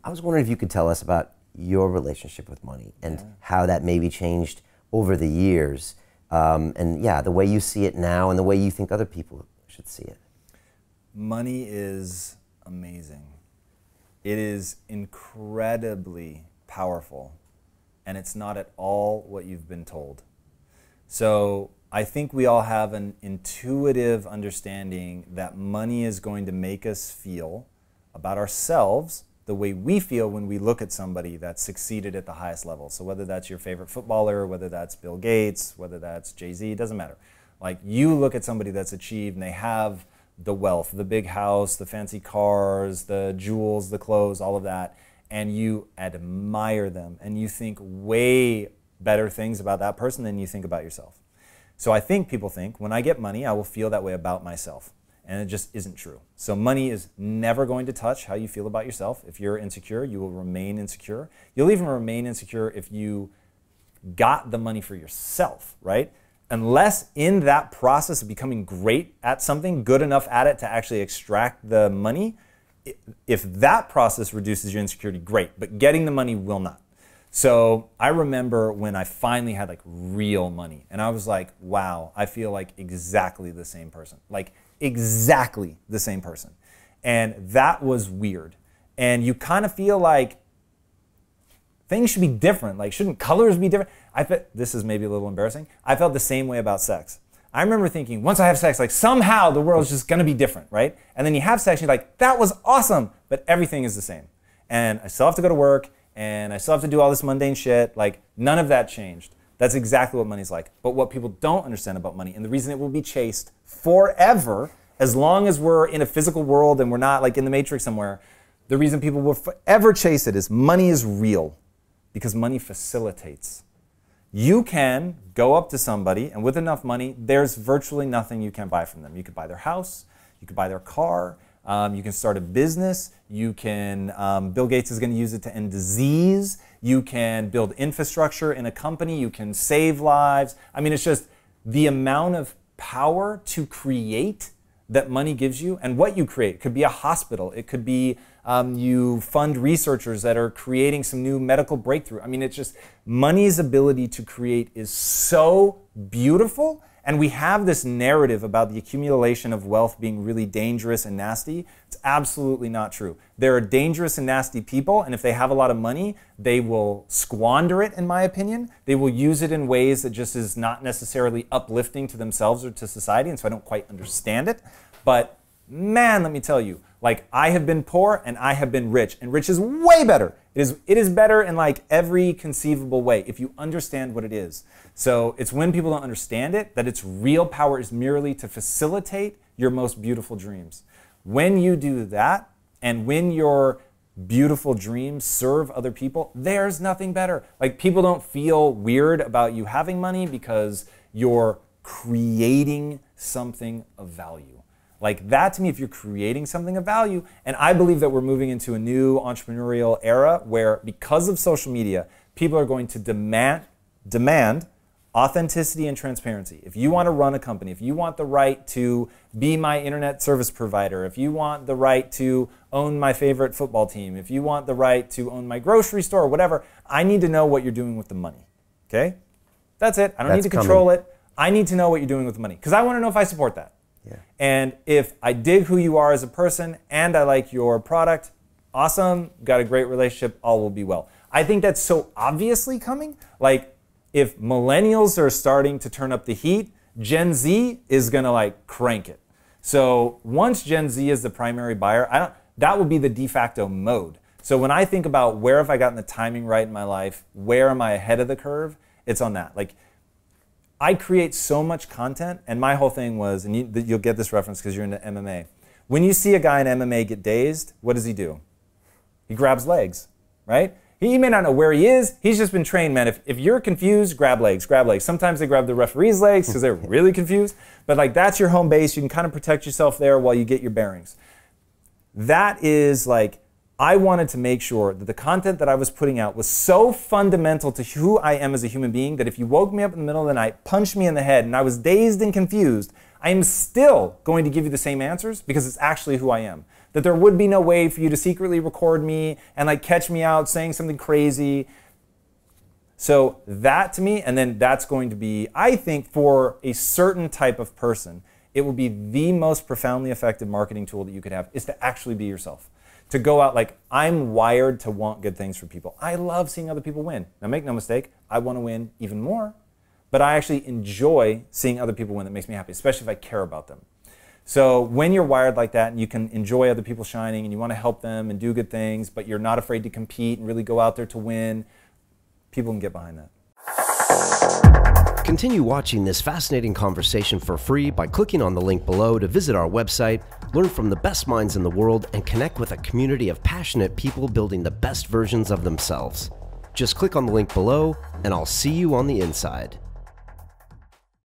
I was wondering if you could tell us about your relationship with money and how that maybe changed over the years. And yeah, the way you see it now and the way you think other people should see it. Money is amazing. It is incredibly powerful, and it's not at all what you've been told. So I think we all have an intuitive understanding that money is going to make us feel about ourselves the way we feel when we look at somebody that's succeeded at the highest level. So whether that's your favorite footballer, whether that's Bill Gates, whether that's Jay-Z, it doesn't matter. Like, you look at somebody that's achieved and they have the wealth, the big house, the fancy cars, the jewels, the clothes, all of that, and you admire them and you think way better things about that person than you think about yourself. So I think people think, when I get money, I will feel that way about myself. And it just isn't true. So money is never going to touch how you feel about yourself. If you're insecure, you will remain insecure. You'll even remain insecure if you got the money for yourself, right? Unless in that process of becoming great at something, good enough at it to actually extract the money, if that process reduces your insecurity, great. But getting the money will not. So I remember when I finally had like real money and I was like, wow, I feel like exactly the same person. Like, exactly the same person. And that was weird. And you kind of feel like things should be different. Like, shouldn't colors be different? This is maybe a little embarrassing. I felt the same way about sex. I remember thinking, once I have sex, like, somehow the world's just gonna be different, right? And then you have sex and you're like, that was awesome, but everything is the same. And I still have to go to work and I still have to do all this mundane shit. Like, none of that changed. That's exactly what money's like. But what people don't understand about money, and the reason it will be chased forever, as long as we're in a physical world and we're not like in the Matrix somewhere, the reason people will forever chase it is money is real, because money facilitates. You can go up to somebody and with enough money, there's virtually nothing you can buy from them. You could buy their house, you could buy their car, you can start a business, you can, Bill Gates is going to use it to end disease, you can build infrastructure in a company, you can save lives. I mean, it's just the amount of power to create that money gives you, and what you create. It could be a hospital, it could be you fund researchers that are creating some new medical breakthrough. I mean, it's just, money's ability to create is so beautiful. And we have this narrative about the accumulation of wealth being really dangerous and nasty. It's absolutely not true. There are dangerous and nasty people, and if they have a lot of money, they will squander it, in my opinion. They will use it in ways that just is not necessarily uplifting to themselves or to society, and so I don't quite understand it. But man, let me tell you, like, I have been poor and I have been rich, and rich is way better. It is better in like every conceivable way if you understand what it is. So it's when people don't understand it that its real power is merely to facilitate your most beautiful dreams. When you do that, and when your beautiful dreams serve other people, there's nothing better. Like, people don't feel weird about you having money because you're creating something of value. Like, that to me, if you're creating something of value, and I believe that we're moving into a new entrepreneurial era where, because of social media, people are going to demand authenticity and transparency. If you want to run a company, if you want the right to be my internet service provider, if you want the right to own my favorite football team, if you want the right to own my grocery store or whatever, I need to know what you're doing with the money, okay? That's it. I don't need to control it. I need to know what you're doing with the money, because I want to know if I support that. Yeah. And if I dig who you are as a person and I like your product, awesome, got a great relationship, all will be well. I think that's so obviously coming. Like, if millennials are starting to turn up the heat, Gen Z is gonna like crank it. So once Gen Z is the primary buyer, that will be the de facto mode. So when I think about where have I gotten the timing right in my life, where am I ahead of the curve, it's on that. Like, I create so much content, and my whole thing was, and you'll get this reference because you're into MMA. When you see a guy in MMA get dazed, what does he do? He grabs legs, right? He may not know where he is. He's just been trained, man. If you're confused, grab legs, grab legs. Sometimes they grab the referee's legs because they're really confused. But like, that's your home base. You can kind of protect yourself there while you get your bearings. That is like, I wanted to make sure that the content that I was putting out was so fundamental to who I am as a human being that if you woke me up in the middle of the night, punched me in the head, and I was dazed and confused, I am still going to give you the same answers because it's actually who I am. that there would be no way for you to secretly record me and like catch me out saying something crazy. So that to me, and then that's going to be, I think for a certain type of person, it will be the most profoundly effective marketing tool that you could have, is to actually be yourself. To go out like, I'm wired to want good things for people. I love seeing other people win. Now make no mistake, I want to win even more, but I actually enjoy seeing other people win. That makes me happy, especially if I care about them. So when you're wired like that and you can enjoy other people shining and you want to help them and do good things, but you're not afraid to compete and really go out there to win, people can get behind that. Continue watching this fascinating conversation for free by clicking on the link below to visit our website, learn from the best minds in the world, and connect with a community of passionate people building the best versions of themselves. Just click on the link below, and I'll see you on the inside.